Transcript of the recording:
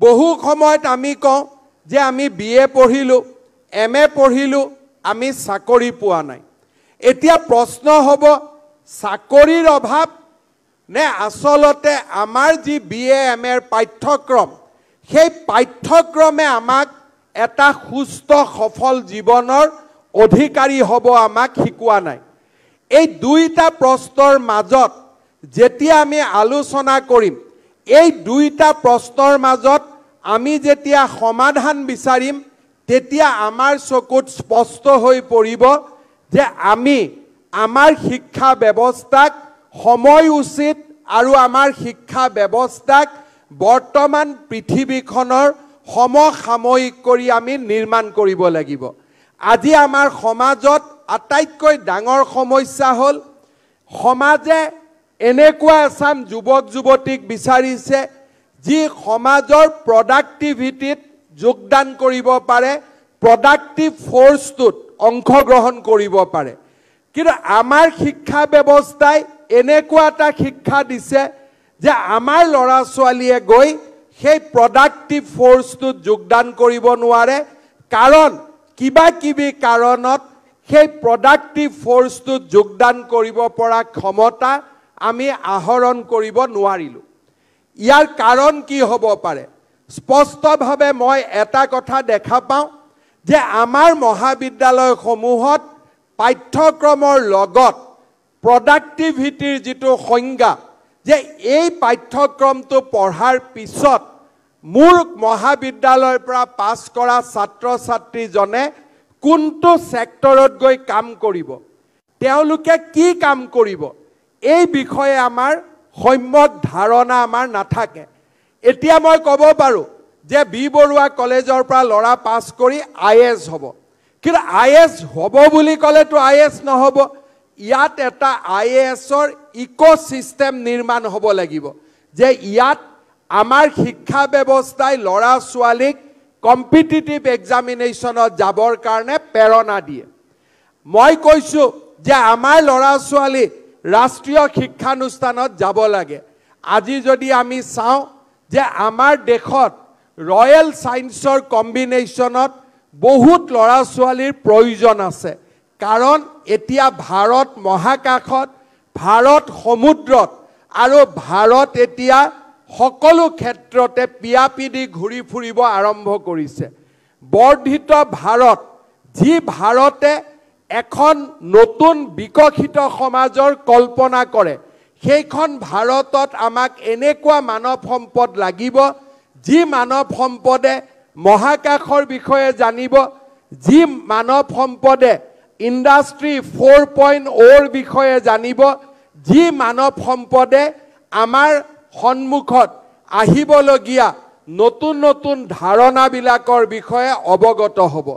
বহু সময়ত আমি কওঁ যে আমি BA পঢ়িলোঁ MA পঢ়িলোঁ আমি চাকৰি পোৱা নাই এতিয়া প্ৰশ্ন হ'ব চাকৰিৰ অভাৱ নে আচলতে আমাৰ যি BA MA পাঠ্যক্ৰম সেই পাঠ্যক্ৰমে আমাক এটা সুস্থ সফল জীৱনৰ অধিকাৰী হ'ব আমাক শিকোৱা নাই এই দুইটা প্ৰশ্নৰ মাজত যেতিয়া আমি আলোচনা কৰিম এই দুইটা প্ৰশ্নৰ মাজত আমি যেতিয়া সমাধান বিচাৰিম তেতিয়া আমাৰ চকুত স্পষ্ট হৈ পৰিব যে আমি আমাৰ শিক্ষা ব্যৱস্থাক সময় উচিত আৰু আমাৰ শিক্ষা ব্যৱস্থাক বৰ্তমান পৃথিৱীখনৰ সমসাময়িক কৰি আমি নিৰ্মাণ কৰিব লাগিব আজি আমাৰ সমাজত আটাইতকৈ ডাঙৰ সমস্যা হ'ল সমাজে এনেকুৱা এচাম যুৱক যুৱতীক বিচাৰিছে যি সমাজৰ প্ৰডাক্টিভিটিত যোগদান কৰিব পাৰে প্ৰডাক্টিভ ফ'ৰ্চটোত অংশগ্ৰহণ কৰিব পাৰে কিন্তু আমাৰ শিক্ষা ব্যৱস্থাই এনেকুৱা এটা শিক্ষা দিছে যে আমাৰ ল'ৰা ছোৱালীয়ে গৈ সেই প্ৰডাক্টিভ ফ'ৰ্চটোত যোগদান কৰিব নোৱাৰে কাৰণ কিবা কিবি কাৰণত সেই প্ৰডাক্টিভ ফ'ৰ্চটোত যোগদান কৰিব পৰা ক্ষমতা আমি আহৰণ কৰিব নোৱাৰিলোঁ ইয়াৰ কাৰণ কি হ'ব পাৰে স্পষ্টভাৱে মই এটা কথা দেখা পাওঁ যে আমাৰ মহাবিদ্যালয়সমূহত পাঠ্যক্ৰমৰ লগত প্ৰডাক্টিভিটিৰ যিটো সংজ্ঞা যে এই পাঠ্যক্ৰমটো পঢ়াৰ পিছত মোৰ মহাবিদ্যালয়ৰ পৰা পাছ কৰা ছাত্ৰ ছাত্ৰীজনে কোনটো সেক্টৰত গৈ কাম কৰিব তেওঁলোকে কি কাম কৰিব এই বিষয়ে আমাৰ সম্যক ধাৰণা আমাৰ নাথাকে এতিয়া মই ক'ব পাৰোঁ যে বি বৰুৱা কলেজৰ পৰা ল'ৰা পাছ কৰি IAS হ'ব কিন্তু IAS হ'ব বুলি ক'লেতো IAS নহ'ব ইয়াত এটা IASৰ ইক'চিষ্টেম নিৰ্মাণ হ'ব লাগিব যে ইয়াত আমাৰ শিক্ষা ব্যৱস্থাই ল'ৰা ছোৱালীক কম্পিটিটিভ এক্সামিনেশ্যনত যাবৰ কাৰণে প্ৰেৰণা দিয়ে মই কৈছোঁ যে আমাৰ ল'ৰা ছোৱালী ৰাষ্ট্ৰীয় শিক্ষানুষ্ঠানত যাব লাগে আজি যদি আমি চাওঁ যে আমাৰ দেশত ৰয়েল সায়েন্সৰ কম্বিনেশ্যনত বহুত ল'ৰা ছোৱালীৰ প্ৰয়োজন আছে কাৰণ এতিয়া ভাৰত মহাকাশত ভাৰত সমুদ্ৰত আৰু ভাৰত এতিয়া সকলো ক্ষেত্ৰতে পিয়াপিদি ঘূৰি ফুৰিব আৰম্ভ কৰিছে বৰ্ধিত ভাৰত যি ভাৰতে এখন নতুন বিকশিত সমাজৰ কল্পনা কৰে সেইখন ভাৰতত আমাক এনেকুৱা মানৱ সম্পদ লাগিব যি মানৱ সম্পদে মহাকাশৰ বিষয়ে জানিব যি মানৱ সম্পদে ইণ্ডাষ্ট্ৰী 4.0ৰ বিষয়ে জানিব যি মানৱ সম্পদে আমাৰ সন্মুখত আহিবলগীয়া নতুন নতুন ধাৰণাবিলাকৰ বিষয়ে অৱগত হ'ব